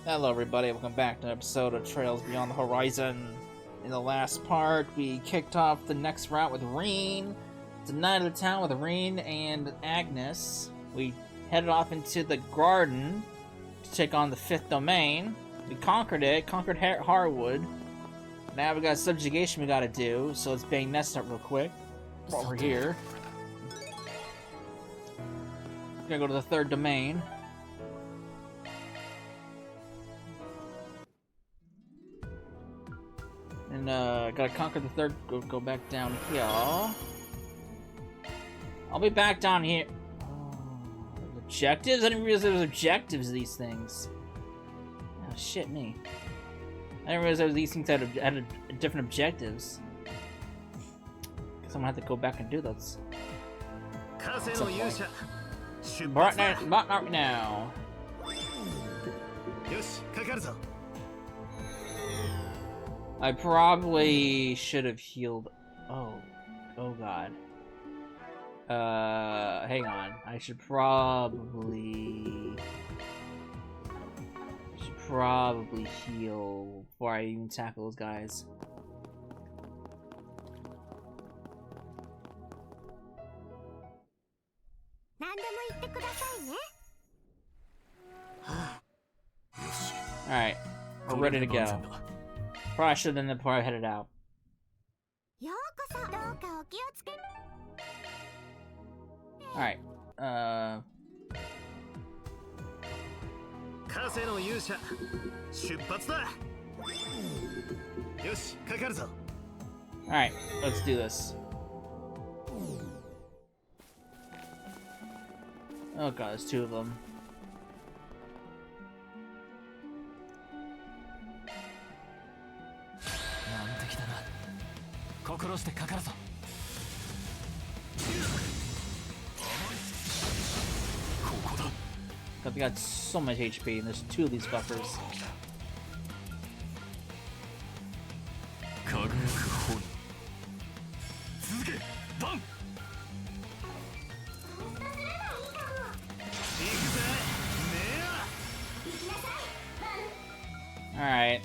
Hello everybody, welcome back to an episode of Trails Beyond the Horizon. In the last part, we kicked off the next route with Reen. It's the night of the town with Reen and Agnes. We headed off into the garden to take on the 5th domain. We conquered Harwood. Now we got subjugation we gotta do, so let's bang Nest up real quick while we're here. We're gonna go to the 3rd domain. And gotta conquer the 3rd. Go back down here. I'll be back down here. Oh, objectives? I didn't realize there was objectives to these things. Oh shit, me. I didn't realize there was these things that had different objectives. Guess I'm gonna have to go back and do those. But not right now. I probably should have healed. Oh god. Hang on. I should probably heal before I even tackle those guys. Alright, we're ready to go. Probably should have done that before I headed out. Alright, Alright, let's do this. Oh god, there's 2 of them. We got so much HP, and there's 2 of these fuckers. Alright,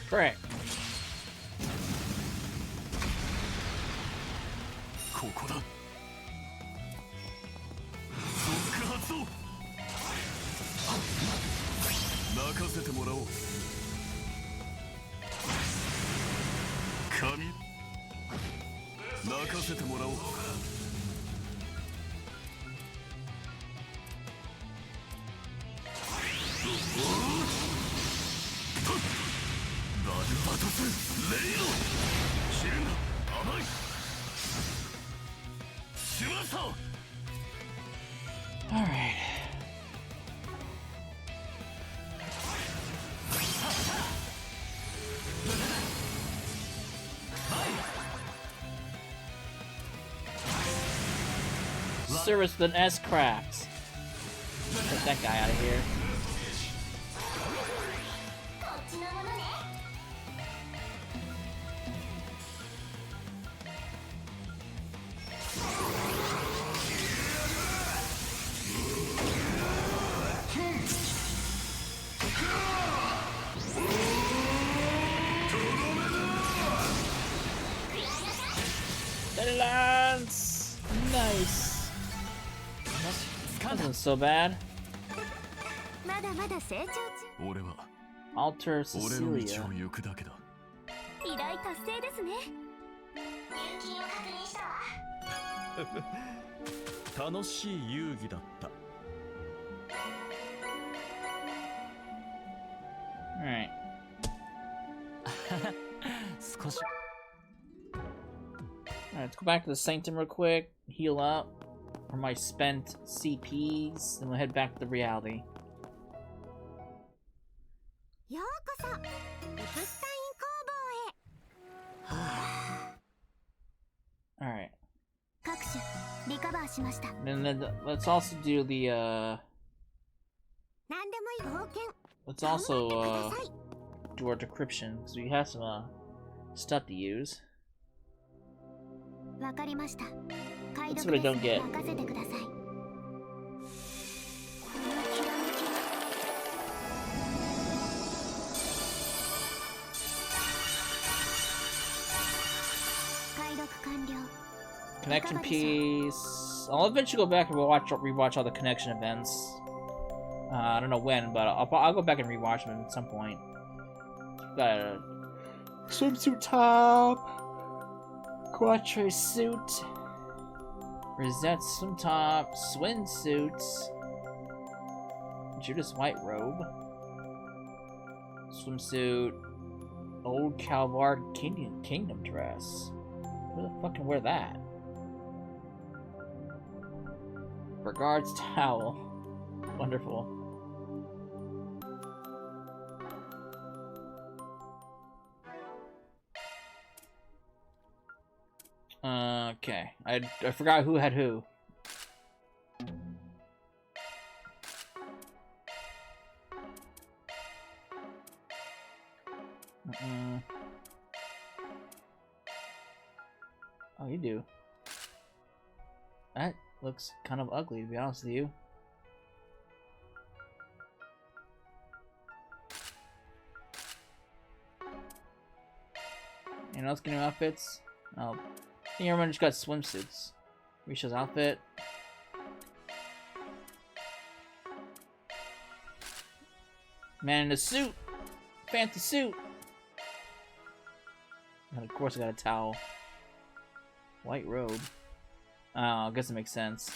correct. Alright. Service than S cracks. Get that guy out of here. Lance! Nice. That wasn't so bad. Alter Cecilia. Alright. Alright, let's go back to the Sanctum real quick, heal up for my spent CPs, then we'll head back to the reality. Alright. And then let's also do the let's also do our decryption, because we have some stuff to use. That's what I don't get. Connection piece. I'll eventually go back and rewatch all the connection events. I don't know when, but I'll go back and rewatch them at some point. Got a swimsuit top, Quattro suit, Rosette swim top, swimsuits, Judas white robe, swimsuit, old Calvard kingdom dress. Who the fuck can wear that? Regards towel. Wonderful. Okay. I forgot who had who. Oh, you do. That looks kind of ugly, to be honest with you. Anyone else getting outfits? Oh, I think everyone just got swimsuits. Risha's outfit. Man in a suit! Fancy suit! And of course I got a towel. White robe. Oh, I guess it makes sense.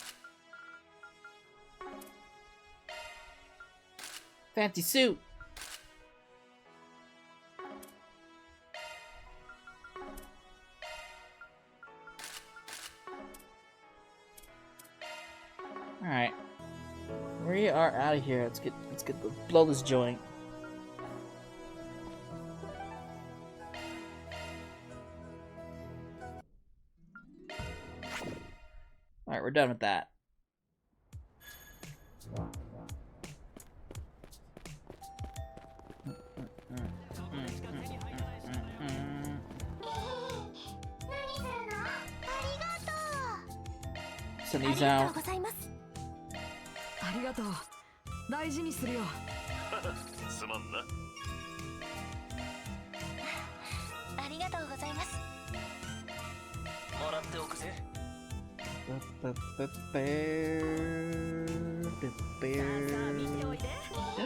Fancy suit! Alright. We are out of here. Let's blow this joint. Alright, we're done with that. Send these out. Did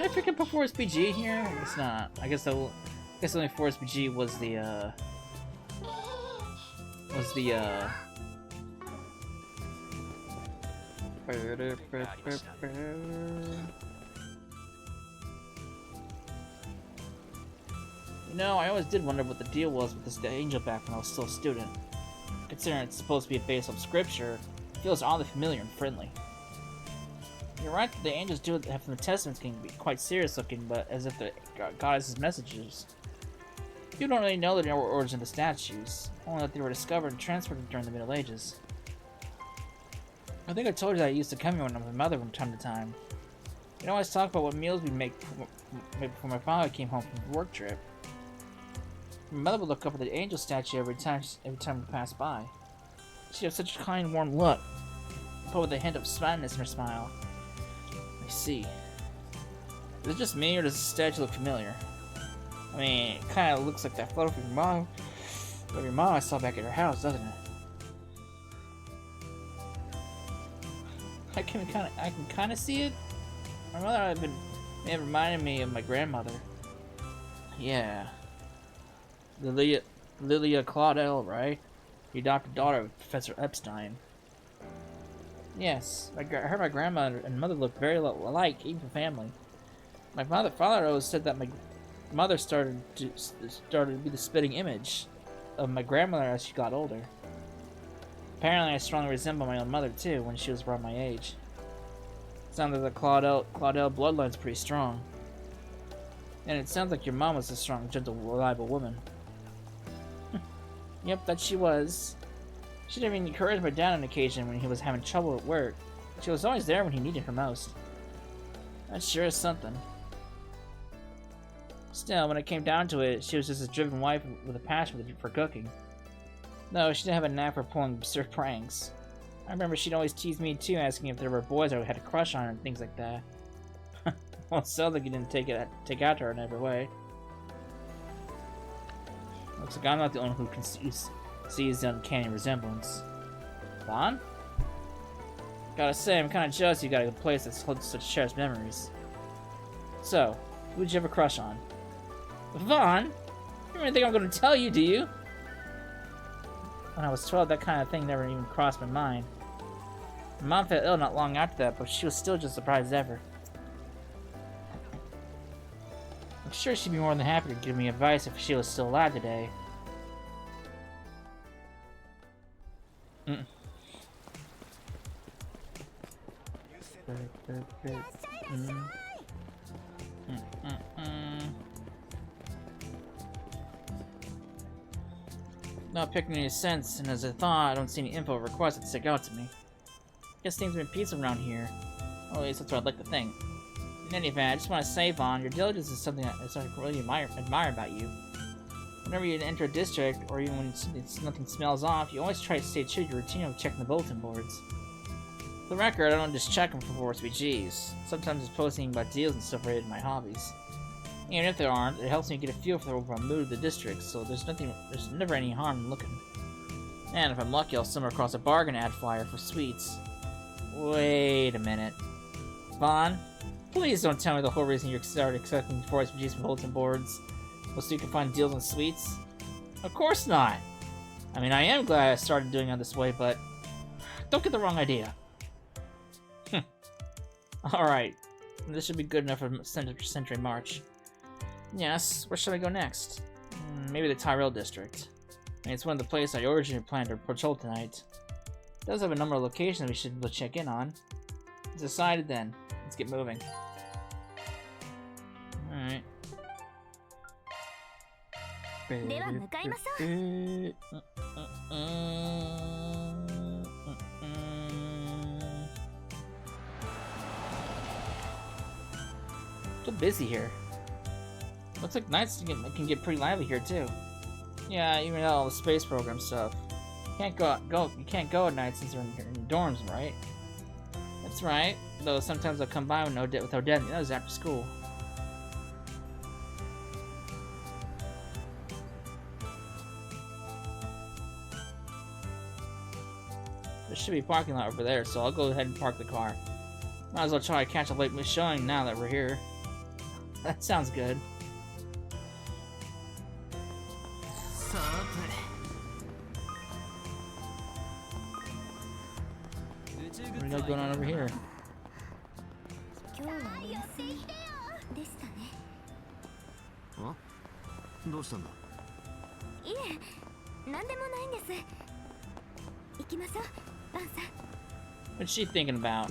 I freaking put Forest BG here? I guess not. I guess only Forest BG was the You know, I always did wonder what the deal was with this angel back when I was still a student. Considering it's supposed to be based on scripture, it feels oddly familiar and friendly. You're right that the angels do have from the testaments can be quite serious looking, but as if the goddess's messages. You don't really know the origin of the statues, only that they were discovered and transferred during the Middle Ages. I think I told you that I used to come here with my mother from time to time. We'd always talk about what meals we'd make before my father came home from a work trip. My mother would look up at the angel statue every time we passed by. She had such a kind, warm look, but with a hint of sadness in her smile. I see. Is it just me, or does the statue look familiar? I mean, it kind of looks like that photo of your mom I saw back at her house, doesn't it? I can kind of see it. My mother may have reminded me of my grandmother. Yeah. Lilia Claudel, right? The adopted daughter of Professor Epstein. Yes, I heard my grandmother and mother looked very alike, even for family. My father always said that my mother started to be the spitting image of my grandmother as she got older. Apparently, I strongly resemble my own mother too when she was around my age. Sounds like the Claudel bloodline's pretty strong. And it sounds like your mom was a strong, gentle, reliable woman. Yep, that she was. She didn't even encourage my dad on occasion when he was having trouble at work. She was always there when he needed her most. That sure is something. Still, when it came down to it, she was just a driven wife with a passion for cooking. No, she didn't have a knack for pulling absurd pranks. I remember she'd always tease me too, asking if there were boys I had a crush on and things like that. Well, it sounds like you didn't take after her in every way. Looks like I'm not the only one who sees the uncanny resemblance. Vaughn? Gotta say, I'm kind of jealous you got a place that holds such cherished memories. So, who'd you have a crush on? Vaughn? You don't even think I'm gonna tell you, do you? When I was 12, that kind of thing never even crossed my mind. My mom fell ill not long after that, but she was still just as surprised as ever. I'm sure she'd be more than happy to give me advice if she was still alive today. Not picking any sense, and as I thought, I don't see any info or requests that stick out to me. Guess things have been peaceful around here. Or at least that's what I'd like to think. In any event, I just want to say, Vaughn, your diligence is something that I really admire about you. Whenever you enter a district, or even when nothing smells off, you always try to stay true to your routine of checking the bulletin boards. For the record, I don't just check them for RPGs. Sometimes it's posting about deals and stuff related to my hobbies. Even if there aren't, it helps me get a feel for the overall mood of the district, so there's never any harm in looking. And if I'm lucky, I'll stumble across a bargain ad flyer for sweets. Wait a minute. Vaughn, please don't tell me the whole reason you started accepting RPGs from bulletin boards was so you can find deals on sweets? Of course not! I mean, I am glad I started doing it this way, but don't get the wrong idea. Alright, this should be good enough for Century March. Yes, where should I go next? Maybe the Tyrell District. I mean, it's one of the places I originally planned to patrol tonight. It does have a number of locations we should check in on. It's decided then. Let's get moving. Alright. So busy here. Looks like nights can get pretty lively here too. Yeah, even all the space program stuff. You can't go at night since they're in dorms, right? That's right. Though sometimes I'll come by with Odette and the others after school. There should be a parking lot over there, so I'll go ahead and park the car. Might as well try to catch a late showing now that we're here. That sounds good. What do we got going on over here? What's she thinking about?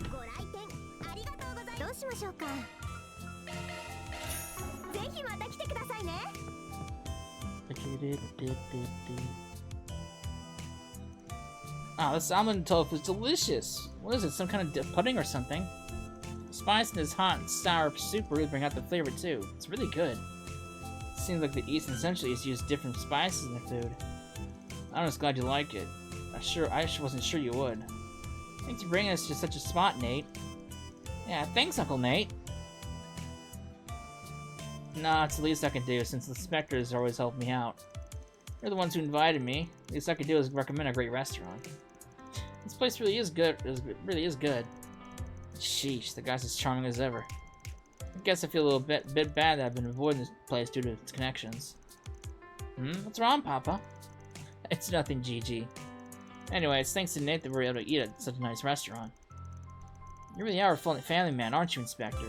Oh, this almond tofu is delicious. What is it, some kind of pudding or something? The spice in this hot and sour soup really bring out the flavor too. It's really good. It seems like the East and Central East use different spices in their food. I'm just glad you like it. I wasn't sure you would. Thanks for bringing us to such a spot, Nate. Yeah, thanks, Uncle Nate. Nah, it's the least I can do, since the Spectres always help me out. They're the ones who invited me. The least I can do is recommend a great restaurant. This place really is good. It really is good. Sheesh, the guy's as charming as ever. I guess I feel a little bit bad that I've been avoiding this place due to its connections. What's wrong, Papa? It's nothing, Gigi. Anyway, it's thanks to Nate that we're able to eat at such a nice restaurant. You really are a family man, aren't you, Inspector?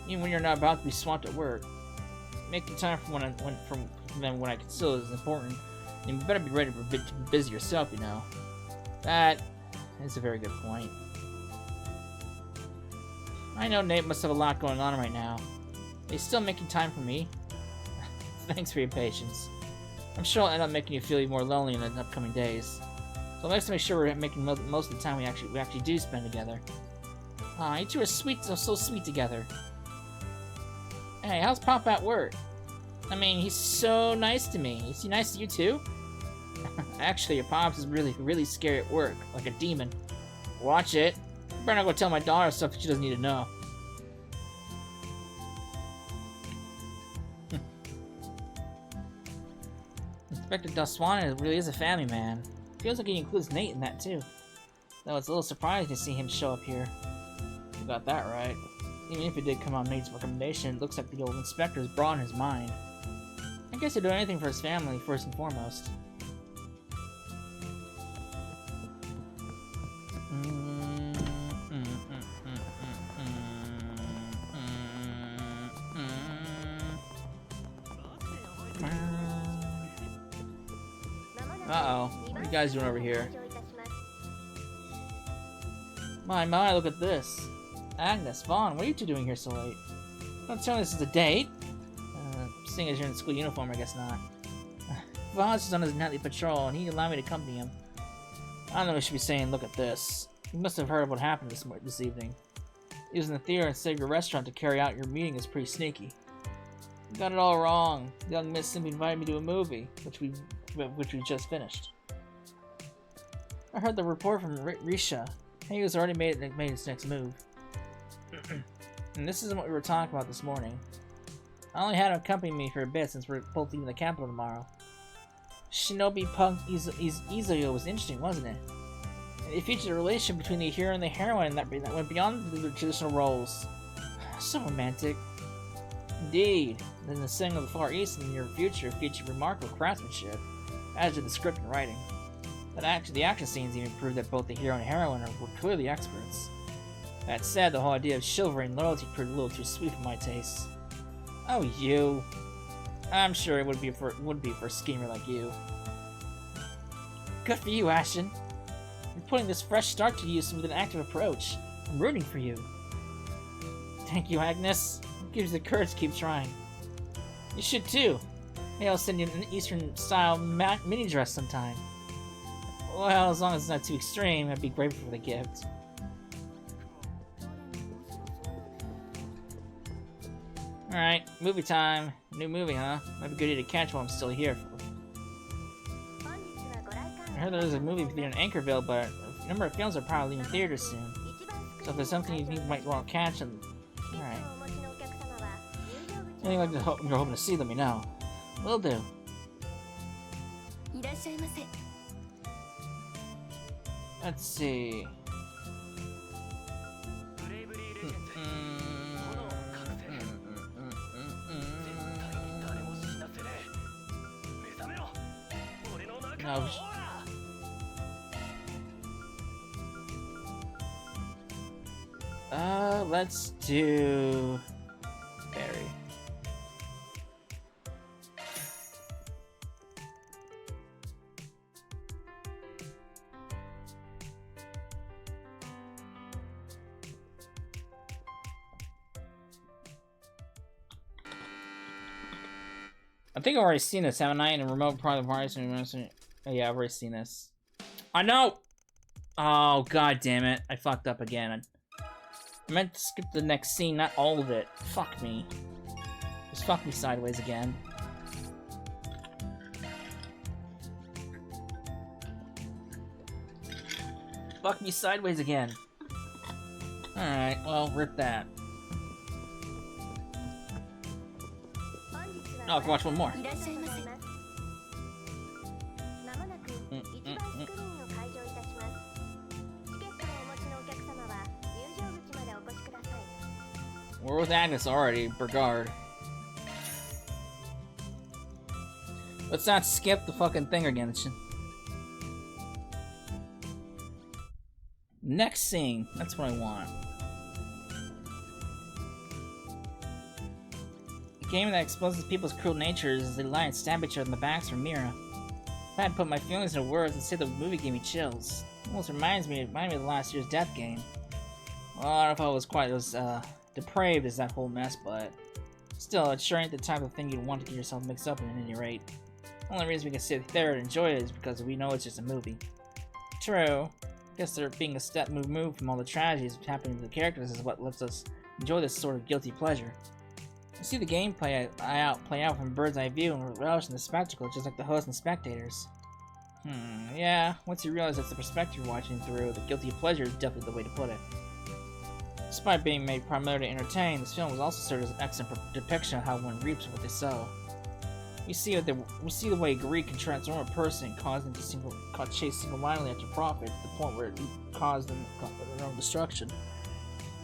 Even when you're not about to be swamped at work. Making time for when I consider it is important. And you better be ready for a bit busy yourself, you know. That is a very good point. I know Nate must have a lot going on right now. He's still making time for me. Thanks for your patience. I'm sure I'll end up making you feel even more lonely in the upcoming days. So let's make sure we're making most of the time we actually do spend together. Aw, you two are sweet, so sweet together. Hey, how's Pop at work? I mean, he's so nice to me. Is he nice to you too? Actually, your Pops is really scary at work, like a demon. Watch it. You better not go tell my daughter stuff that she doesn't need to know. Inspector Daswan really is a family man. Feels like he includes Nate in that too. Though it's a little surprising to see him show up here. You got that right. Even if it did come on Nate's recommendation, it looks like the old inspector is broad in his mind. I guess he'd do anything for his family, first and foremost. Uh-oh. What are you guys doing over here? My, look at this. Agnes, Vaughn, what are you two doing here so late? Don't tell me this is a date. Seeing as you're in school uniform, I guess not. Vaughn's just on his nightly patrol, and he allowed me to accompany him. I don't know what he should be saying, look at this. You must have heard what happened this evening. Using the theater instead of your restaurant to carry out your meeting is pretty sneaky. You got it all wrong. The young miss simply invited me to a movie, which we just finished. I heard the report from Risha. He has already made his next move. And this isn't what we were talking about this morning. I only had him accompany me for a bit since we're both leaving the capital tomorrow. Shinobi Punk Izuyo was interesting, wasn't it? It featured a relationship between the hero and the heroine that went beyond the traditional roles. So romantic. Indeed. Then the setting of the Far East in the near future featured remarkable craftsmanship, as did the script and writing. The action scenes even proved that both the hero and heroine were clearly experts. That said, the whole idea of chivalry and loyalty proved a little too sweet for my taste. Oh, you. I'm sure it would be for a schemer like you. Good for you, Ashton. You're putting this fresh start to use with an active approach. I'm rooting for you. Thank you, Agnes. It gives you the courage to keep trying. You should too. Maybe I'll send you an Eastern-style mini dress sometime. Well, as long as it's not too extreme, I'd be grateful for the gift. Alright, movie time. New movie, huh? Might be good to catch while I'm still here. I heard there's a movie theater in Anchorville, but a number of films are probably leaving theaters soon. So if there's something you might want to catch, and alright. Anything like you're hoping to see, let me know. Will do. Let's see. No. Let's do Barry. I think I've already seen this, haven't I? In a remote part of the Horizon. Oh, yeah, I've already seen this. I know! Oh, god damn it. I fucked up again. I meant to skip the next scene, not all of it. Fuck me. Just fuck me sideways again. Fuck me sideways again. Alright, well, rip that. Oh, I can watch one more. We're with Agnes already, Brigard. Let's not skip the fucking thing again. Next scene. That's what I want. A game that exposes people's cruel natures as they lie and stab each other in the backs for Mira. If I had put my feelings into words, I'd say the movie gave me chills. It almost reminded me of last year's Death Game. Well, I don't know if I was quite as depraved as that whole mess, but still, it sure ain't the type of thing you'd want to get yourself mixed up in at any rate. The only reason we can sit there and enjoy it is because we know it's just a movie. True. I guess they're being a step removed from all the tragedies happening to the characters is what lets us enjoy this sort of guilty pleasure. You see the game play out from a bird's eye view and relish in the spectacle just like the host and spectators. Yeah, once you realize that's the perspective you're watching through, the guilty pleasure is definitely the way to put it. Despite being made primarily to entertain, this film was also served as an excellent depiction of how one reaps what they sow. We see the way greed can transform a person and cause them to chase single-mindedly after profit to the point where it caused them their own destruction.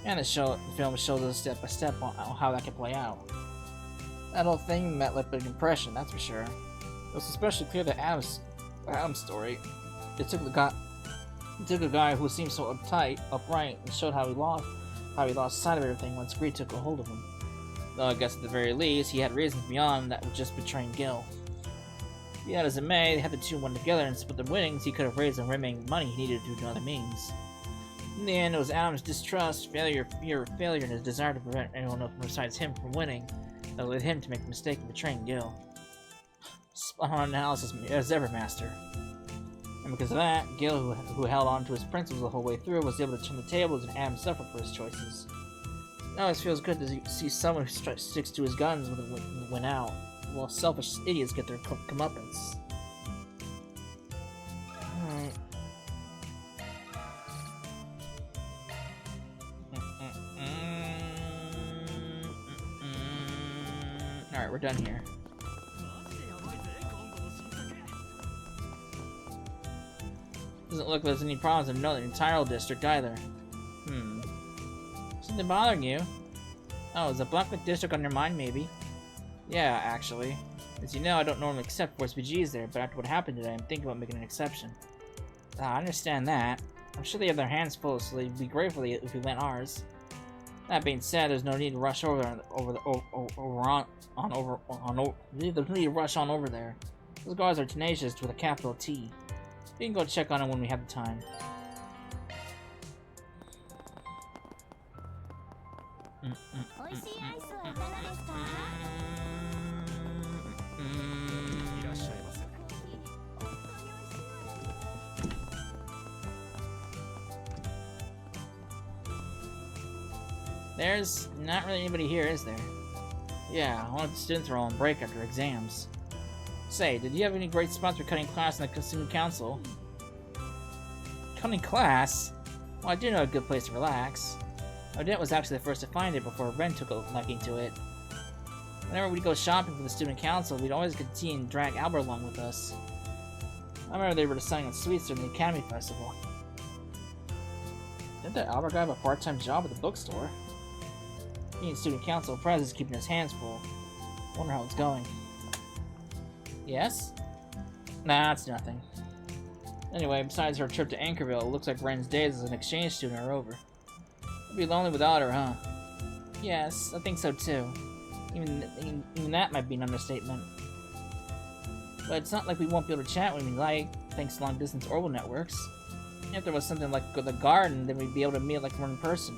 And the film shows us step by step on how that can play out. That whole thing left a big impression, that's for sure. It was especially clear that Adam's story. It took a guy who seemed so upright, and showed how he lost sight of everything once greed took a hold of him. Though I guess at the very least, he had reasons beyond that with just betraying Gil. Be that as it may, they had the two won together, and split the winnings he could have raised the remaining money he needed through other means. In the end, it was Adam's distrust, fear of failure, and his desire to prevent anyone else besides him from winning that led him to make the mistake of betraying Gil. Spot-on analysis as ever, Master. And because of that, Gil, who held on to his principles the whole way through, was able to turn the tables and Adam suffered for his choices. It always feels good to see someone who sticks to his guns when they win out, while selfish idiots get their comeuppance. Alright. Alright, we're done here. Doesn't look like there's any problems in the entire district either. Something bothering you? Oh, is the Blacklight District on your mind, maybe? Yeah, actually. As you know, I don't normally accept forced BGs there, but after what happened today, I'm thinking about making an exception. I understand that. I'm sure they have their hands full, so they'd be grateful if we lent ours. That being said, there's no need to rush over there. Those guards are tenacious with a capital T. We can go check on them when we have the time. There's not really anybody here, is there? Yeah, one of the students are all on break after exams. Say, did you have any great spots for cutting class in the student council? Cutting class? Well, I do know a good place to relax. Odette was actually the first to find it before Ren took a liking to it. Whenever we'd go shopping for the student council, we'd always get tea and drag Albert along with us. I remember they were deciding on sweets during the Academy Festival. Didn't that Albert guy have a part-time job at the bookstore? Being student council president is keeping his hands full. Wonder how it's going. Yes? Nah, it's nothing. Anyway, besides her trip to Anchorville, it looks like Ren's days as an exchange student are over. You'll be lonely without her, huh? Yes, I think so too. Even that might be an understatement. But it's not like we won't be able to chat when we like, thanks to long-distance oral networks. If there was something like the garden, then we'd be able to meet like one in person.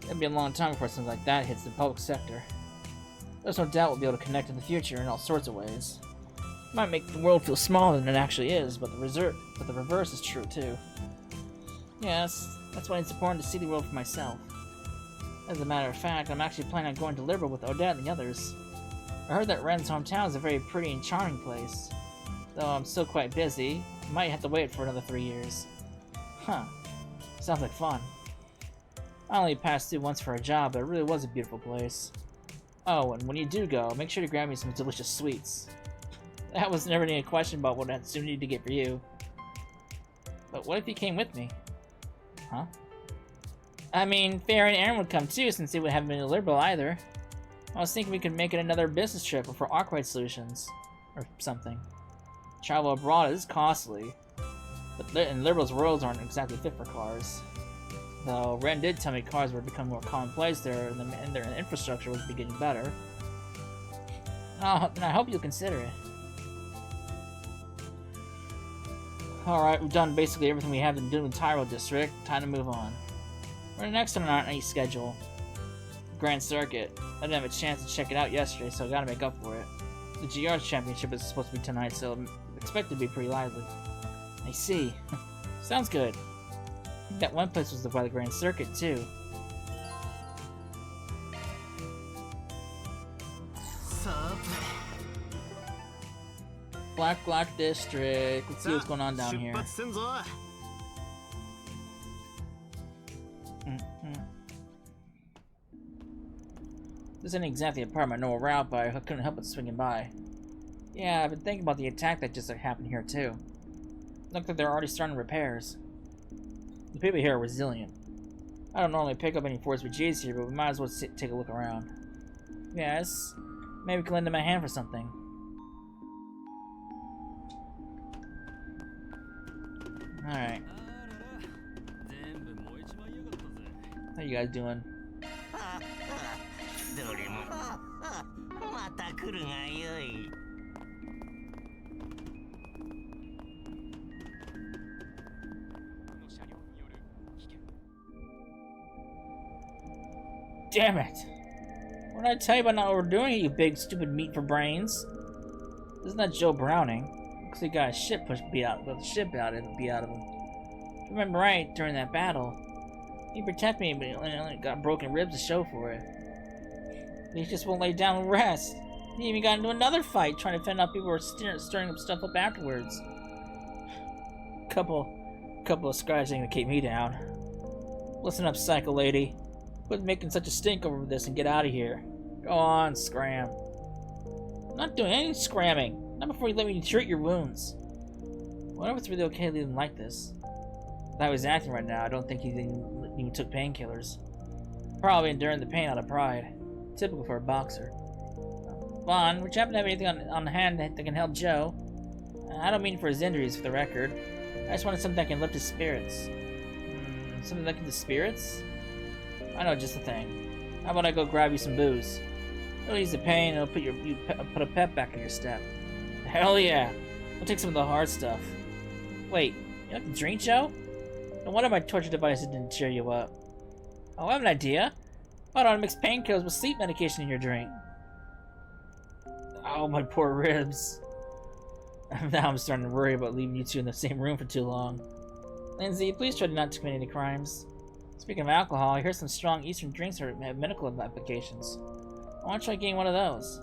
It'd be a long time before something like that hits the public sector. There's no doubt we'll be able to connect in the future in all sorts of ways. It might make the world feel smaller than it actually is, but the reverse is true too. Yes, that's why it's important to see the world for myself. As a matter of fact, I'm actually planning on going to Liberal with Odette and the others. I heard that Ren's hometown is a very pretty and charming place. Though I'm still quite busy, I might have to wait for another 3 years. Huh. Sounds like fun. I only passed through once for a job, but it really was a beautiful place. Oh, and when you do go, make sure to grab me some delicious sweets. That was never any question about what I soon need to get for you. But what if you came with me? Huh? I mean, Fair and Aaron would come too, since they would haven't been liberal either. I was thinking we could make it another business trip for Arkwright Solutions. Or something. Travel abroad is costly. But and liberals' worlds aren't exactly fit for cars. Though Ren did tell me cars were becoming more commonplace there, and their infrastructure would be getting better. Oh, then I hope you'll consider it. Alright, we've done basically everything we have to do in Tyrell District. Time to move on. We're next on our night schedule. Grand Circuit. I didn't have a chance to check it out yesterday, so I gotta make up for it. The GR's championship is supposed to be tonight, so I'm expected to be pretty lively. I see. Sounds good. I think that one place was by the Grand Circuit, too. Blacklight District. Let's see what's going on down here. This isn't exactly a part of my normal route, but I couldn't help but swinging by. Yeah, I've been thinking about the attack that just happened here, too. Looks like they're already starting repairs. The people here are resilient. I don't normally pick up any Force VGs here, but we might as well take a look around. Yes, maybe we can lend them a hand for something. Alright. How you guys doing? Damn it! What did I tell you about not overdoing it, you big stupid meat for brains? Isn't that Joe Browning? Looks like he got his shit beat out of him. If I remember right, during that battle, he protected me, but he only got broken ribs to show for it. He just won't lay down and rest. He even got into another fight trying to fend off people who were stirring up stuff up afterwards. Couple of scars ain't gonna keep me down. Listen up, psycho lady. Quit making such a stink over this and get out of here. Go on, scram. I'm not doing any scramming. Not before you let me treat your wounds. What if it's really okay to leave him like this? If I was acting right now, I don't think he even took painkillers. Probably enduring the pain out of pride. Typical for a boxer. Vaughn, would you happen to have anything on hand that can help Joe? I don't mean for his injuries, for the record. I just wanted something that can lift his spirits. Something that can lift his spirits? I know just the thing. How about I go grab you some booze? It'll ease the pain and it'll put a pep back in your step. Hell yeah! We'll take some of the hard stuff. Wait, you like to drink, Joe? No wonder my torture devices didn't cheer you up. Oh, I have an idea. Why don't I mix painkillers with sleep medication in your drink? Oh, my poor ribs. Now I'm starting to worry about leaving you two in the same room for too long. Lindsay, please try not to commit any crimes. Speaking of alcohol, I hear some strong Eastern drinks have medical applications. I want to try getting one of those.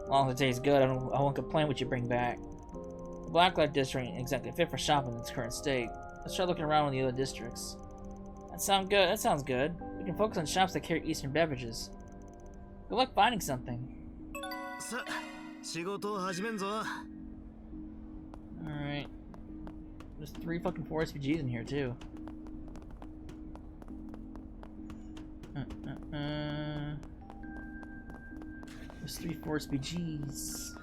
As long as it tastes good, I won't complain what you bring back. The Blacklight District ain't exactly fit for shopping in its current state. Let's try looking around in the other districts. That sounds good. We can focus on shops that carry Eastern beverages. Good luck finding something. Alright. There's 3 fucking Force VGs in here, too. There's 3 Force VGs.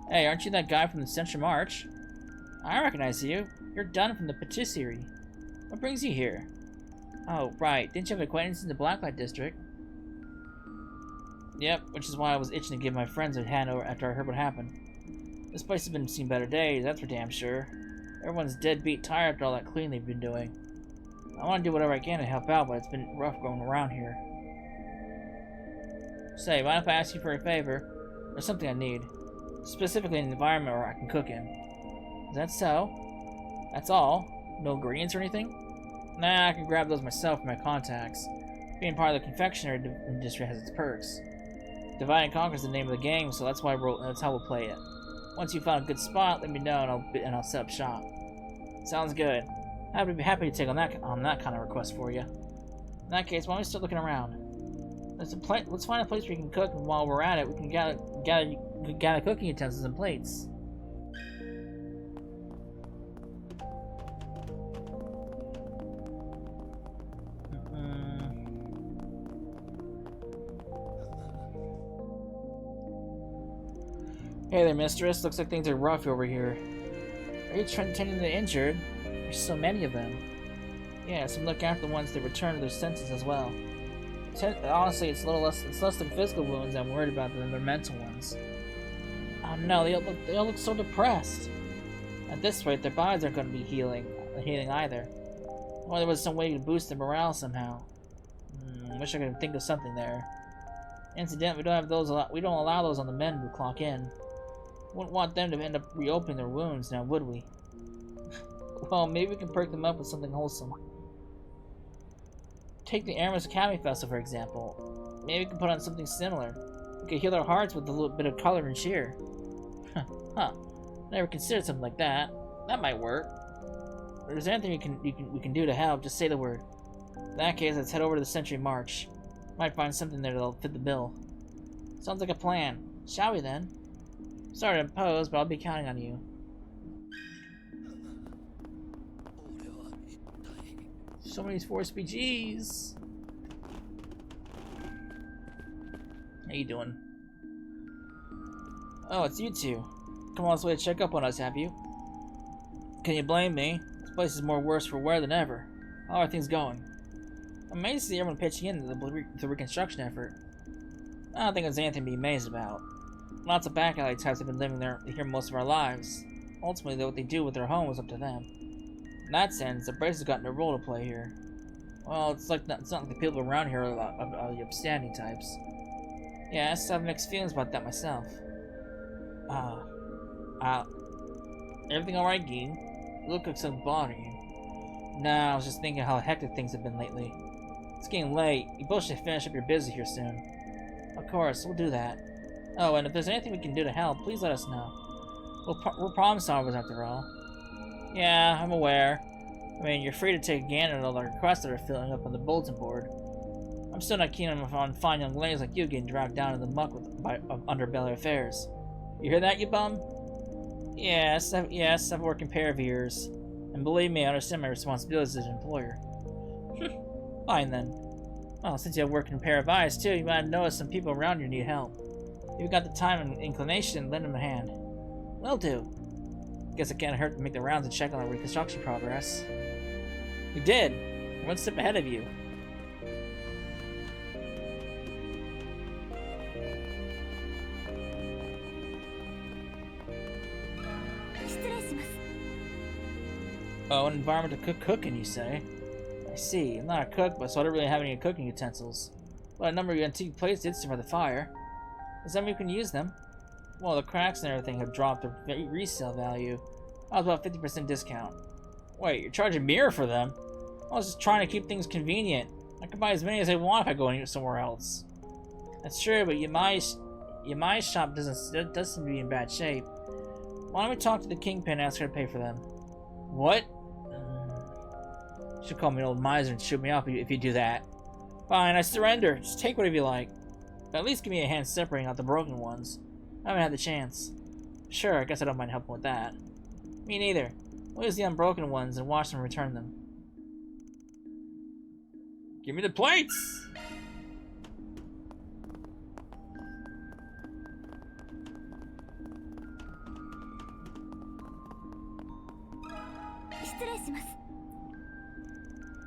Hey, aren't you that guy from the Central March? I recognize you. You're Dunn from the Patisserie. What brings you here? Oh, right. Didn't you have an acquaintance in the Blacklight District? Yep, which is why I was itching to give my friends a hand over after I heard what happened. This place has been seen better days, that's for damn sure. Everyone's dead beat tired after all that cleaning they've been doing. I want to do whatever I can to help out, but it's been rough going around here. Say, mind if I ask you for a favor? There's something I need. Specifically an environment where I can cook in. Is that so? That's all? No ingredients or anything? Nah, I can grab those myself from my contacts. Being part of the confectionery industry has its perks. Divide and Conquer is the name of the game, so that's how we'll play it. Once you found a good spot, let me know and I'll set up shop. Sounds good. I would be happy to take on that kind of request for you. In that case, why don't we start looking around? Let's find a place where we can cook, and while we're at it, we can gather cooking utensils and plates. Hey there, mistress. Looks like things are rough over here. Are you tending to the injured? There's so many of them. Yeah, some look after the ones that return to their senses as well. Honestly, it's less than physical wounds I'm worried about than their mental ones. Oh no, they all look so depressed. At this rate, their bodies aren't going to be healing either. Or there was some way to boost their morale somehow. Wish I could think of something there. Incidentally, we don't allow those on the men who clock in. Wouldn't want them to end up reopening their wounds now, would we? Well, maybe we can perk them up with something wholesome. Take the Aramis Academy Festival, for example. Maybe we can put on something similar. We could heal our hearts with a little bit of color and cheer. Huh. Never considered something like that. That might work. If there's anything we can do to help, just say the word. In that case, let's head over to the Century March. Might find something there that'll fit the bill. Sounds like a plan. Shall we then? Sorry to impose, but I'll be counting on you. So many force PGs. How you doing? Oh, it's you two. Come all this way to check up on us, have you? Can you blame me? This place is more worse for wear than ever. How are things going? I'm amazed to see everyone pitching into the reconstruction effort. I don't think there's anything to be amazed about. Lots of back alley types have been living here most of our lives. Ultimately, though, what they do with their home was up to them. In that sense, the Brace has gotten a role to play here. Well, it's not like the people around here are the upstanding types. Yes, I have mixed feelings about that myself. Everything alright, Geen? You look like something's bothering you. Nah, I was just thinking how hectic things have been lately. It's getting late. You both should finish up your business here soon. Of course, we'll do that. Oh, and if there's anything we can do to help, please let us know. We're problem solvers after all. Yeah, I'm aware. I mean, you're free to take a gander at all the requests that are filling up on the bulletin board. I'm still not keen on fine young ladies like you getting dragged down in the muck of underbelly affairs. You hear that, you bum? Yes, I've worked in a pair of years. And believe me, I understand my responsibilities as an employer. Fine then. Well, since you have worked in a pair of eyes too, you might have noticed some people around you need help. If you've got the time and inclination, lend them a hand. Will do. Guess it can't hurt to make the rounds and check on the reconstruction progress. We did. We're one step ahead of you. Oh, an environment to cooking, you say? I see. I'm not a cook, but so I don't really have any cooking utensils. But a number of antique plates did survive the fire. Does that mean we can use them? Well, the cracks and everything have dropped their resale value. I was about 50% discount. Wait, you're charging me for them? I was just trying to keep things convenient. I can buy as many as I want if I go somewhere else. That's true, but Yamai's shop doesn't seem to be in bad shape. Why don't we talk to the Kingpin and ask her to pay for them? What? You should call me an old miser and shoot me off if you do that. Fine, I surrender. Just take whatever you like. But at least give me a hand separating out the broken ones. I haven't had the chance. Sure, I guess I don't mind helping with that. Me neither. We'll use the unbroken ones and wash them and return them. Give me the plates!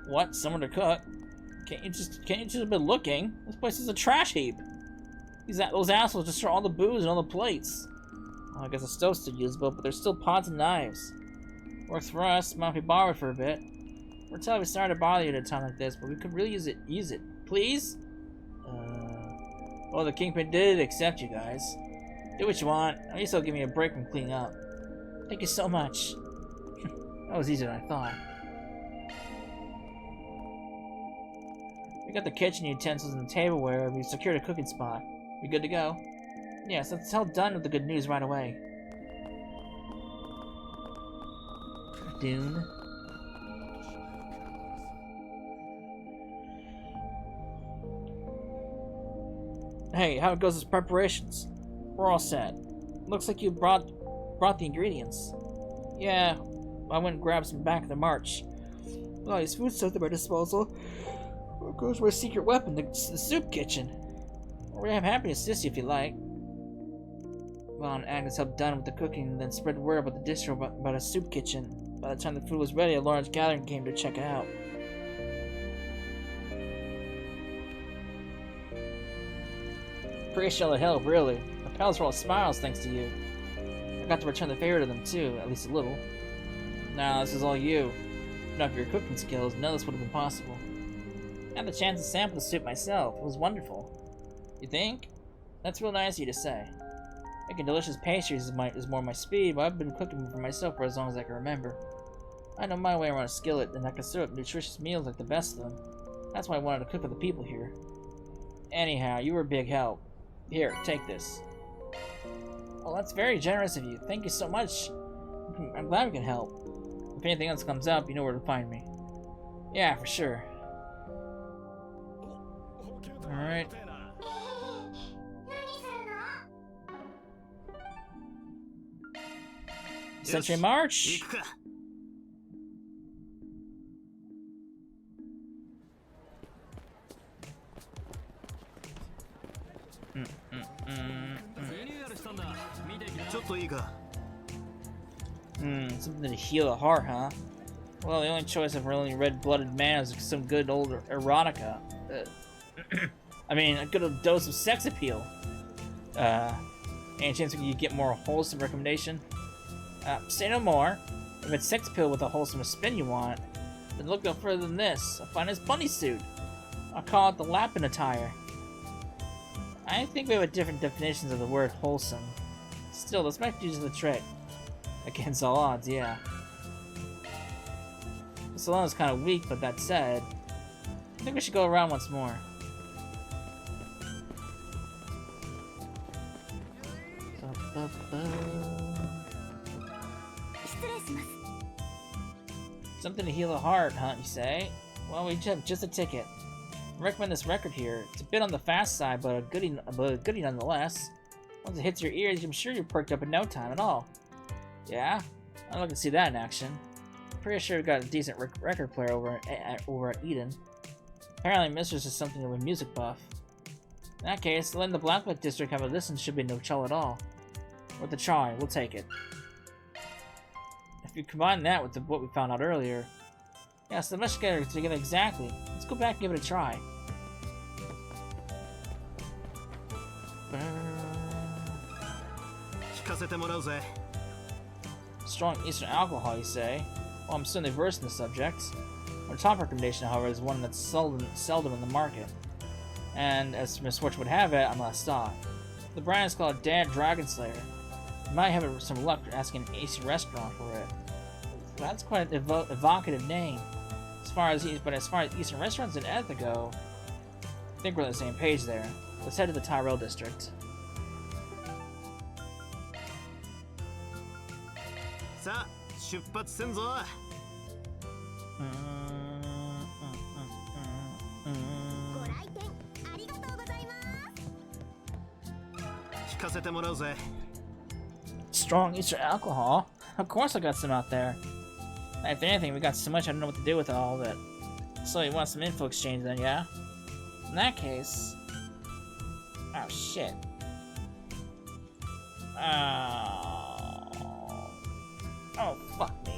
What? Someone to cook? Can't you just have been looking? This place is a trash heap. Those assholes just throw all the booze and all the plates. Well, I guess the stove's still usable, but there's still pots and knives. Works for us. Might be borrowed for a bit. We're sorry we started to bother you at a time like this, but we could really use it. Please? Well, the Kingpin did accept you guys. Do what you want. At least they'll give me a break from cleaning up. Thank you so much. That was easier than I thought. We got the kitchen utensils and the tableware, and we secured a cooking spot. We good to go? Yes, let's tell Dunn with the good news right away. Dune. Hey, how it goes with preparations? We're all set. Looks like you brought the ingredients. Yeah, I went and grabbed some back at the march. Well, these food stuff at my disposal. Where goes my secret weapon, the soup kitchen? I'm happy to assist you if you like. Well, and Agnes helped done with the cooking and then spread word about the distro about a soup kitchen. By the time the food was ready, a large gathering came to check it out. Appreciate all the help, really. My pals were all smiles thanks to you. I got to return the favor to them too, at least a little. Now, this is all you. If not for your cooking skills, none of this would have been possible. I had the chance to sample the soup myself. It was wonderful. You think? That's real nice of you to say. Making delicious pastries is more my speed, but I've been cooking for myself for as long as I can remember. I know my way around a skillet, and I can serve up nutritious meals like the best of them. That's why I wanted to cook for the people here. Anyhow, you were a big help. Here, take this. Well, that's very generous of you. Thank you so much. I'm glad we can help. If anything else comes up, you know where to find me. Yeah, for sure. Alright. Century March! Something to heal the heart, huh? Well, the only choice of really red-blooded man is some good old erotica. I mean, a good old dose of sex appeal. Any chance we could get more wholesome recommendation? Say no more. If it's sex appeal with a wholesome spin you want, then look no further than this. A finest bunny suit. I'll call it the Lapin attire. I think we have different definitions of the word wholesome. Still, this might be the trick. Against all odds, yeah. The salon is kind of weak, but that said, I think we should go around once more. Something to heal the heart, huh, you say? Well, we have just a ticket. I recommend this record here. It's a bit on the fast side, but a goodie nonetheless. Once it hits your ears, I'm sure you're perked up in no time at all. Yeah? I'd like to see that in action. Pretty sure we got a decent record player over at Eden. Apparently Mistress is something of a music buff. In that case, letting the Blacklight District have a listen should be no trouble at all. Worth a try, we'll take it. If you combine that with what we found out earlier... Yeah, so let's get it together exactly. Let's go back and give it a try. Strong Eastern alcohol, you say? Well, I'm certainly versed in the subject. Our top recommendation, however, is one that's seldom in the market. And as misfortune would have it, I'm not stock. The brand is called Dad Dragon Slayer. You might have some luck asking an AC restaurant for it. That's quite an evocative name. As far as Eastern restaurants in Ether go, I think we're on the same page there. Let's head to the Tyrell District. Strong Eastern alcohol? Of course I got some out there. If anything, we got so much I don't know what to do with all of it. So you want some info exchange then, yeah? In that case... Oh, shit. Oh, fuck me.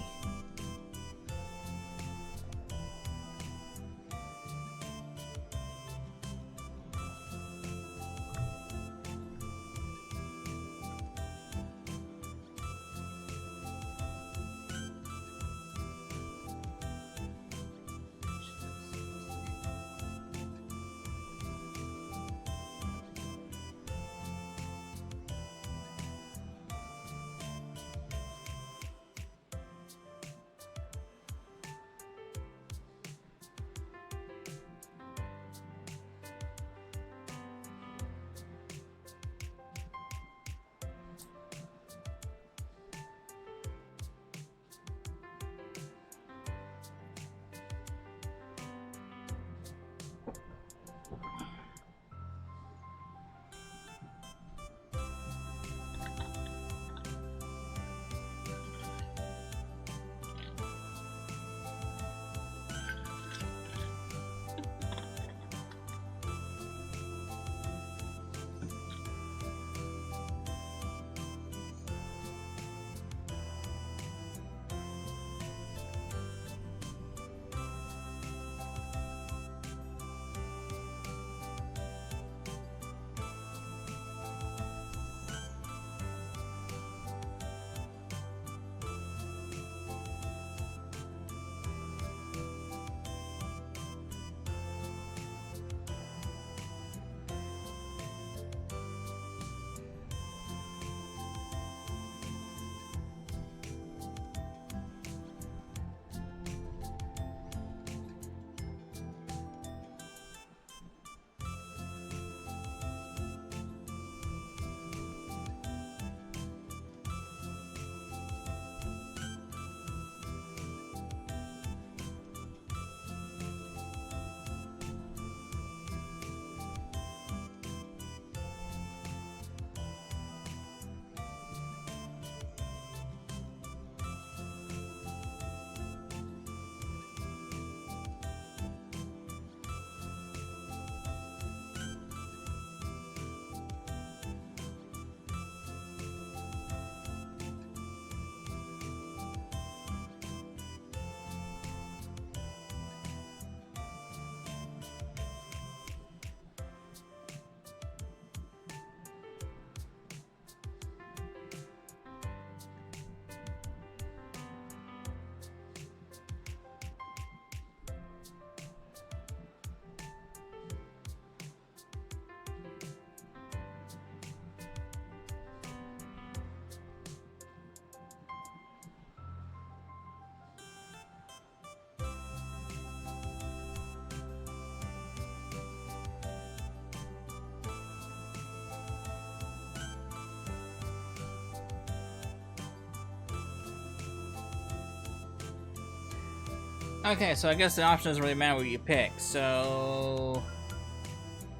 Okay, so I guess the option doesn't really matter what you pick, so...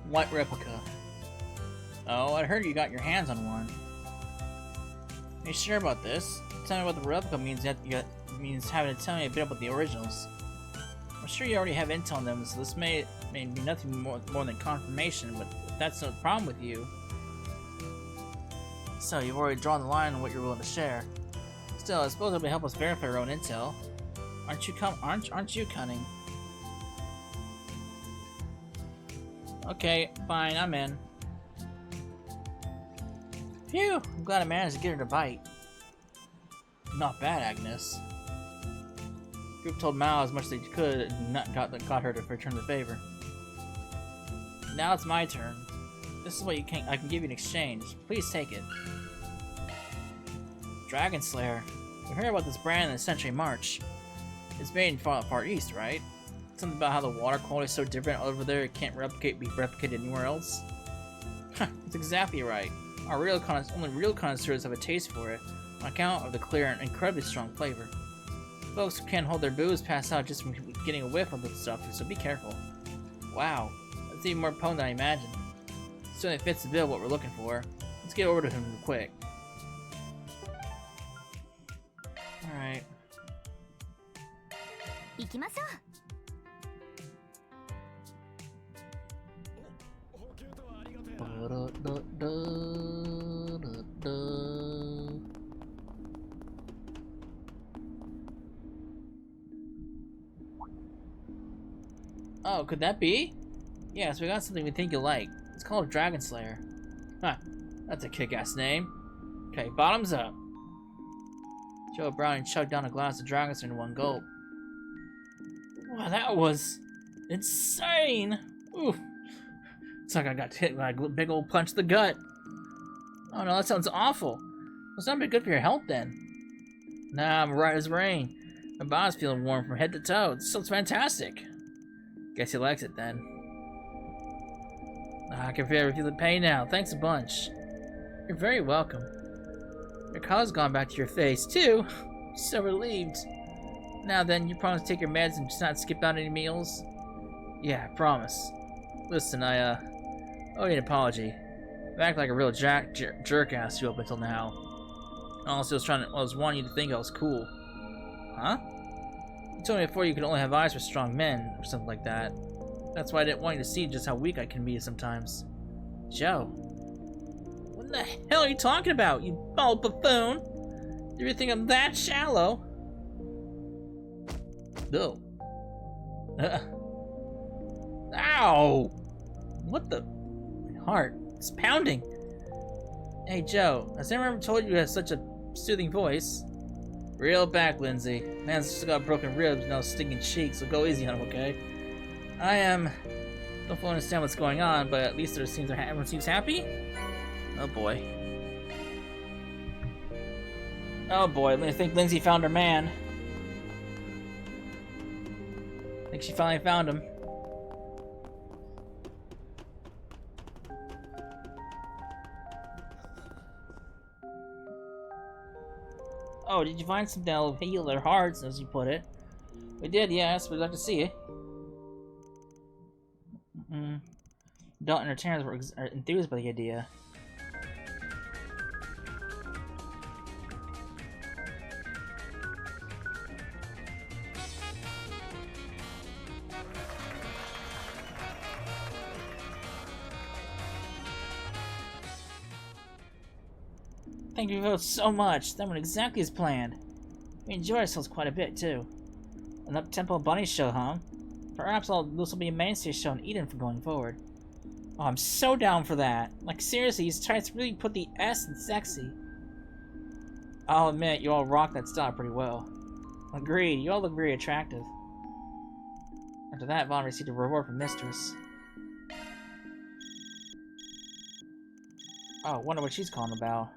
What replica? Oh, I heard you got your hands on one. Are you sure about this? Tell me what the replica means. Means having to tell me a bit about the originals. I'm sure you already have intel on them, so this may be nothing more than confirmation, but if that's no problem with you... So, you've already drawn the line on what you're willing to share. Still, I suppose it would help us verify our own intel. Aren't you cunning? Okay, fine, I'm in. Phew! I'm glad I managed to get her to bite. Not bad, Agnes. The group told Mao as much as they could and not got her to return the favor. Now it's my turn. This is what I can give you in exchange. Please take it. Dragon Slayer. We heard about this brand in the Century March. It's made in Far East, right? Something about how the water quality is so different over there it can't be replicated anywhere else? Huh, that's exactly right. Only real connoisseurs have a taste for it, on account of the clear and incredibly strong flavor. Folks who can't hold their booze pass out just from getting a whiff of the stuff, so be careful. Wow, that's even more potent than I imagined. Certainly fits the bill what we're looking for. Let's get over to him real quick. Alright. Oh, could that be? Yes, we got something we think you'll like. It's called Dragon Slayer. Huh, that's a kick-ass name. Okay, bottoms up. Joe Browning chugged down a glass of Dragon Slayer in one gulp. Wow, that was insane! Ooh. It's like I got hit by a big old punch to the gut. Oh no, that sounds awful. Well, it's not been good for your health then. Nah, I'm right as rain. My body's feeling warm from head to toe. It sounds fantastic. Guess he likes it then. I can feel the pain now. Thanks a bunch. You're very welcome. Your color's gone back to your face, too. So relieved. Now then, you promise to take your meds and just not skip out any meals? Yeah, I promise. Listen, I owe you an apology. I act like a real jerk-ass you up until now. Honestly, I was wanting you to think I was cool. Huh? You told me before you could only have eyes for strong men, or something like that. That's why I didn't want you to see just how weak I can be sometimes. Joe. What the hell are you talking about, you bald buffoon? Do you think I'm that shallow? No. Ow! What the? My heart. It's pounding. Hey, Joe. Has anyone ever told you you have such a soothing voice? Reel back, Lindsay. Man's just got broken ribs, no stinging cheeks, so go easy on him, okay? Don't fully understand what's going on, but at least everyone seems happy? Oh boy. Oh boy, I think Lindsay found her man. I think she finally found him. Oh, did you find something that'll heal their hearts, as you put it? We did, yes. We'd like to see it. Adult entertainers were enthused by the idea. Thank you both so much. That went exactly as planned. We enjoyed ourselves quite a bit, too. An up-tempo bunny show, huh? Perhaps this will be a mainstay show in Eden from going forward. Oh, I'm so down for that. Like, seriously, he's trying to really put the S in sexy. I'll admit, you all rock that style pretty well. Agreed, you all look very attractive. After that, Vaughn received a reward from Mistress. Oh, wonder what she's calling about.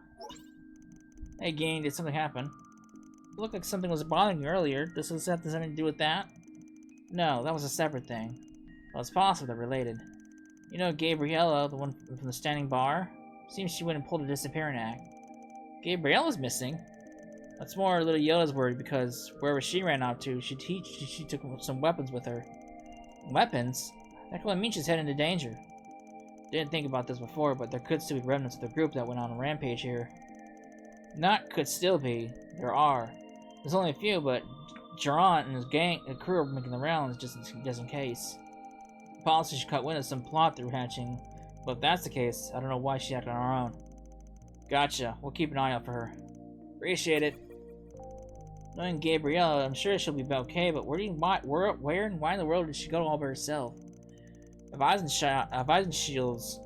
Hey, gang, did something happen? It looked like something was bothering you earlier. Does this have anything to do with that? No, that was a separate thing. Well, it's possible they're related. You know Gabriella, the one from the standing bar? Seems she went and pulled a disappearing act. Gabriella's missing? What's more, little Yoda's worried because wherever she ran off to, she took some weapons with her. Weapons? That could mean she's heading into danger. Didn't think about this before, but there could still be remnants of the group that went on a rampage here. Not could still be. There are. There's only a few, but Durant and his gang and crew are making the rounds just in case. Policy should cut wind of some plot they're hatching, but if that's the case, I don't know why she acted on her own. Gotcha. We'll keep an eye out for her. Appreciate it. Knowing Gabriella, I'm sure she'll be okay, but where and why in the world did she go all by herself? If Eisenshield's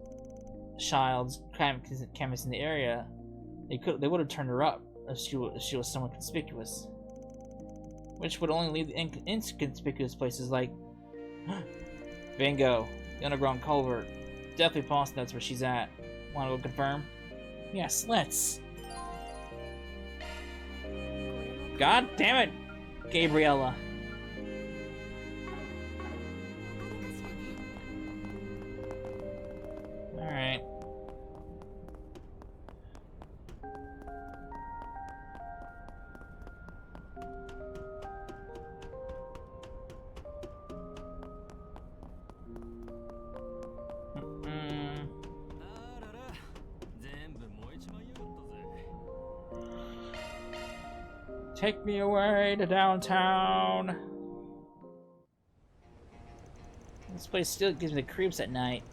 child's campus in the area, they would have turned her up if she was somewhat conspicuous. Which would only leave the inconspicuous places like Bingo, the underground culvert. Definitely possible that's where she's at. Wanna go confirm? Yes, let's. God damn it, Gabriella. Alright. Take me away to downtown. This place still gives me the creeps at night.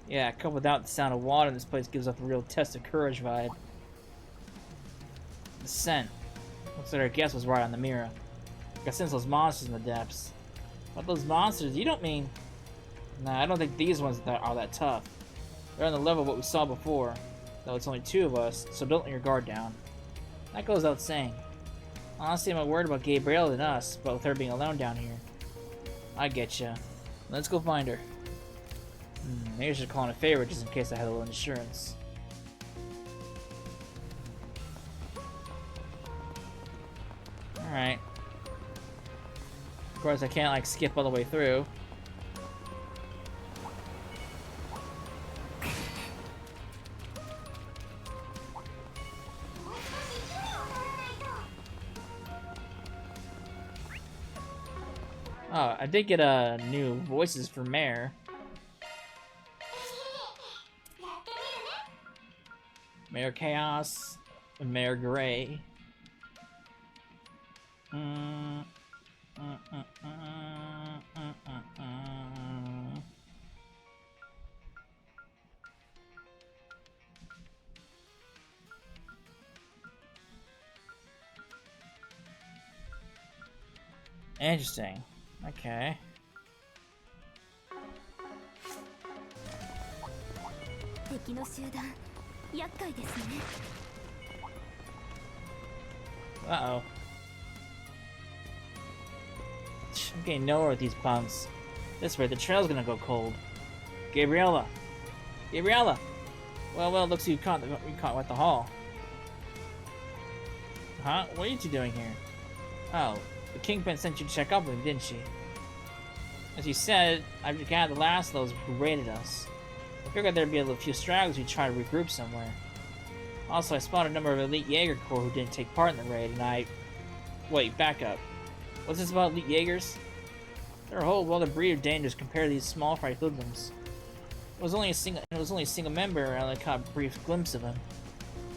Yeah, coupled without the sound of water, this place gives off a real test of courage vibe. The scent. Looks like our guess was right on the mirror. I can sense those monsters in the depths. What those monsters? You don't mean... Nah, I don't think these ones are that tough. They're on the level of what we saw before. Though it's only 2 of us, so don't let your guard down. That goes without saying. Honestly, I'm more worried about Gabrielle than us, but with her being alone down here. I get ya. Let's go find her. Maybe I should call in a favor just in case I had a little insurance. Alright. Of course, I can't, like, skip all the way through. Oh, I did get new voices for Mare. Mare Chaos and Mare Gray. Interesting. Okay. Uh-oh. I'm getting nowhere with these punks. This way, the trail's gonna go cold. Gabriella! Gabriella! Well, looks like you caught at the hall. Huh? What are you two doing here? Oh, the Kingpin sent you to check up with him, didn't she? As you said, I gathered the last of those who raided us. I figured there'd be a few stragglers who'd try to regroup somewhere. Also, I spotted a number of elite Jaeger Corps who didn't take part in the raid, and I... Wait, back up. What's this about elite Jaegers? They're a whole other breed of dangers compared to these small fry hoodlums. It was only a single member, and I only caught a brief glimpse of him.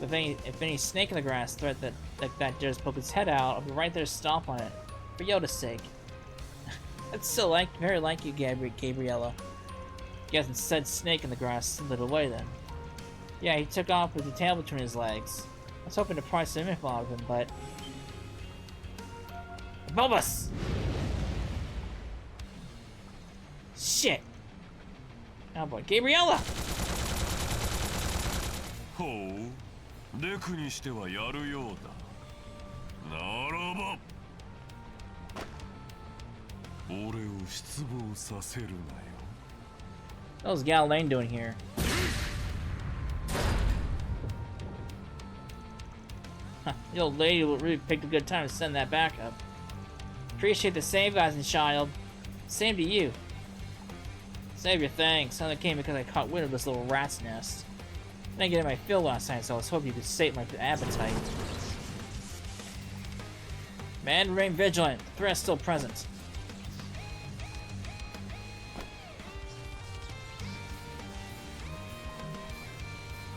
If any snake in the grass threat that dares poke its head out, I'll be right there to stomp on it. For Yoda's sake. That's so very like you, Gabriella. He hasn't said snake in the grass slid away then. Yeah, he took off with the tail between his legs. I was hoping to pry some info out of him, but... Bulbous! Shit! Oh boy, Gabriella! Oh, デクにしてはやるようだ。ならば、俺を失望させるなよ。What's Gallane doing here? The old lady will really pick a good time to send that back up. Appreciate the save, guys and child. Same to you. Save your thanks. Something came because I caught wind of this little rat's nest. I didn't get my fill last night, so I was hoping you could sate my appetite. Man, remain vigilant. The threat is still present.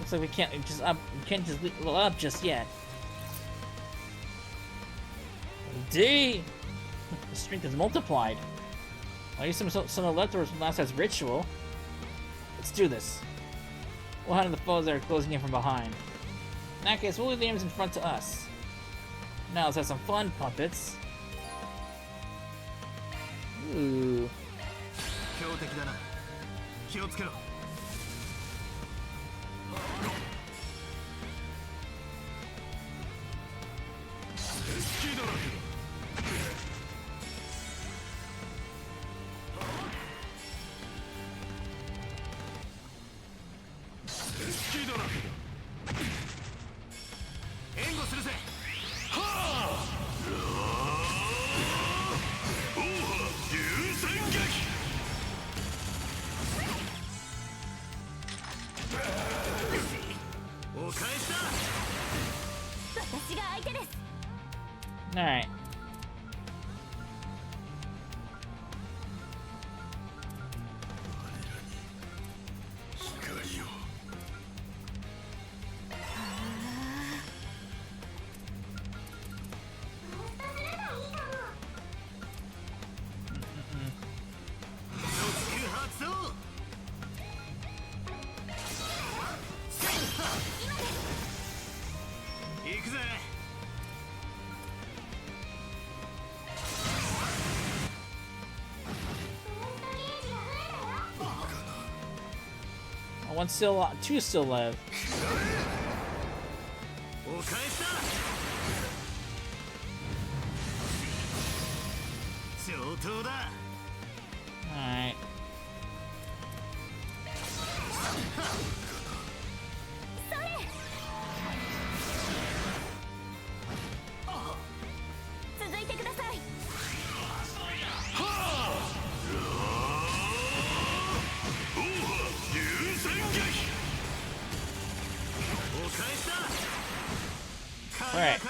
Looks like we can't just level up just yet. D. The strength is multiplied. I'll use some of the leftovers from last night's ritual. Let's do this. We'll handle the foes that are closing in from behind. In that case, we'll leave the enemies in front to us. Now let's have some fun, puppets. Ooh. Alright. One still, two still live. Alright. Alright.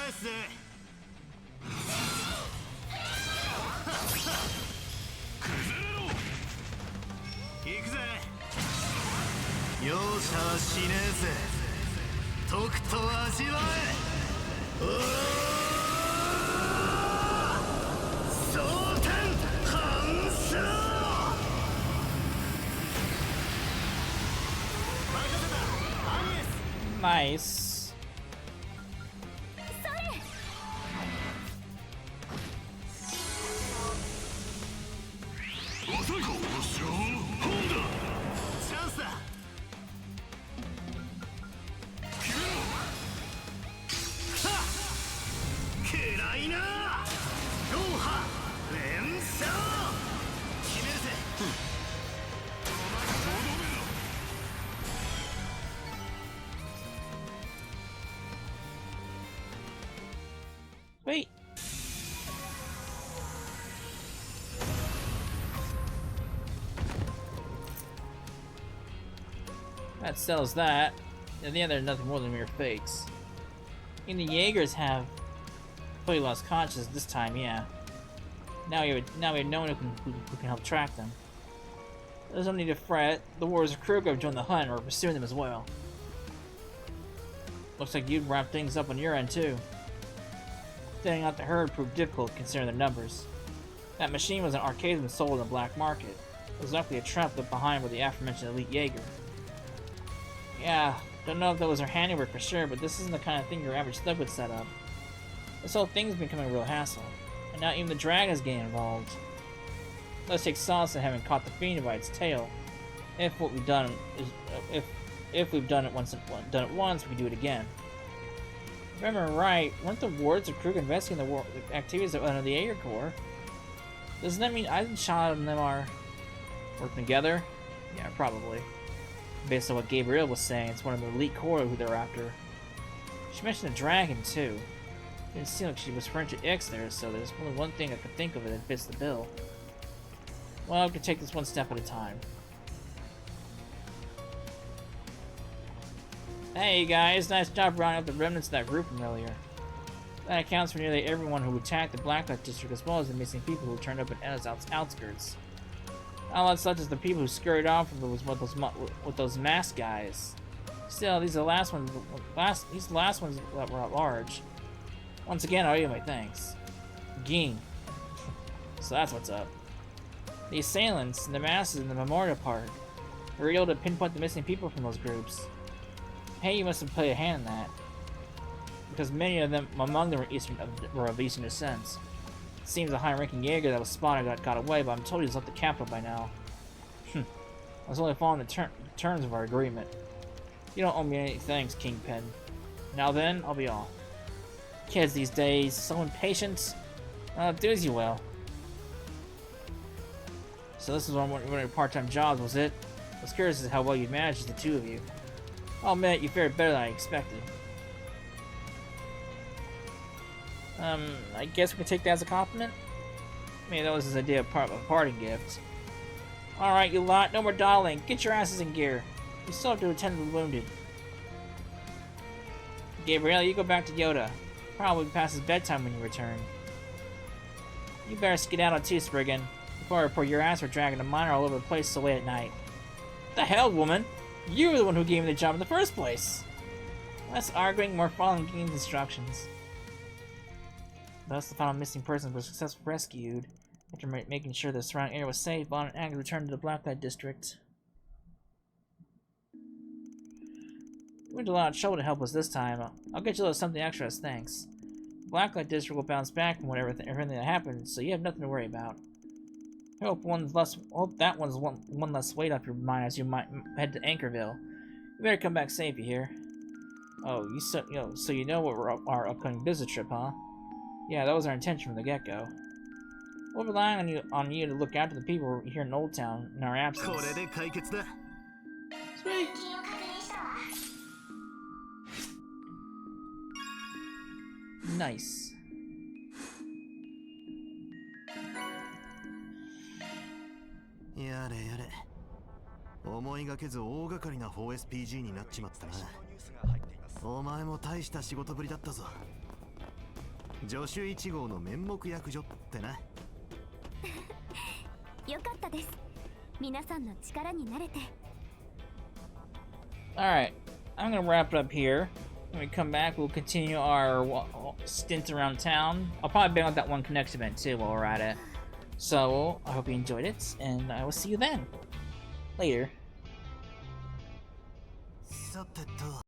Nice. Wait. That settles that. In the end, they're nothing more than mere fakes. And the Jaegers have fully lost consciousness this time, yeah. Now we have no one who can help track them. There's no need to fret. The warriors of Kruger have joined the hunt and are pursuing them as well. Looks like you'd wrap things up on your end too. Thinning out the herd proved difficult considering their numbers. That machine was an arcade and sold in the black market. It was likely a trap left behind by the aforementioned elite Jaeger. Yeah, don't know if that was her handiwork for sure, but this isn't the kind of thing your average thug would set up. This whole thing's becoming a real hassle, and now even the dragon's getting involved. Let's take solace in having caught the fiend by its tail. If what we've done is, if we've done it once, we can do it again. If I remember right, weren't the wards of Krug investigating the activities that went under the Jaeger Corps? Doesn't that mean Eisenschall and them are working together? Yeah, probably. Based on what Gabriel was saying, it's one of the elite corps who they're after. She mentioned a dragon, too. Didn't seem like she was French at X there, so there's only one thing I could think of that fits the bill. Well, we can take this one step at a time. Hey guys, nice job rounding up the remnants of that group from earlier. That accounts for nearly everyone who attacked the Blacklight District, as well as the missing people who turned up in Etta's outskirts. Not such as the people who scurried off with those masked guys. Still, these are the last ones. These last ones that were at large. Once again, I owe you my thanks. Ging. So that's what's up. The assailants and the masses in the Memorial Park were able to pinpoint the missing people from those groups. Hey, you must have played a hand in that, because many of them among them were of Eastern descent. It seems the high-ranking Jaeger that was spotted got away, but I'm told he's left the capital by now. I was only following the terms of our agreement. You don't owe me any thanks, Kingpin. Now then, I'll be off. Kids these days, so impatient. Do as you will. So this is one of your part-time jobs, was it? I was curious as to how well you managed as the two of you. I'll admit, you fared better than I expected. I guess we can take that as a compliment? Maybe that was his idea of a parting gift. Alright, you lot, no more dawdling. Get your asses in gear. You still have to attend to the wounded. Gabriel, you go back to Yoda. Probably past his bedtime when you return. You better skedaddle too, Spriggan. Before I report your ass for dragging a miner all over the place so late at night. The hell, woman? You were the one who gave me the job in the first place! Less arguing, more following Ging's instructions. Thus, the final missing persons were successfully rescued. After making sure the surrounding area was safe, Bond and Agnes returned to the Blacklight District. We went to a lot of trouble to help us this time. I'll get you a little something extra as thanks. The Blacklight District will bounce back from everything that happened, so you have nothing to worry about. I hope that one's one less weight off your mind as you might head to Anchorville. You better come back safe, you hear? Oh, so you know what our upcoming business trip, huh? Yeah, that was our intention from the get-go. We'll rely on you to look after the people here in Old Town in our absence. Sweet. Nice.やれやれ思いがけず大掛かりな 4SPG になっちまったな。お前も大した仕事ぶりだったぞ。助手1号の面目役所ってな。よかったです。皆さんの力になれて。Alright, I'm gonna wrap it up here. When we come back, we'll continue our stint around town. I'll probably bang out that one Connect event too while we're at it. So, I hope you enjoyed it, and I will see you then. Later. さてと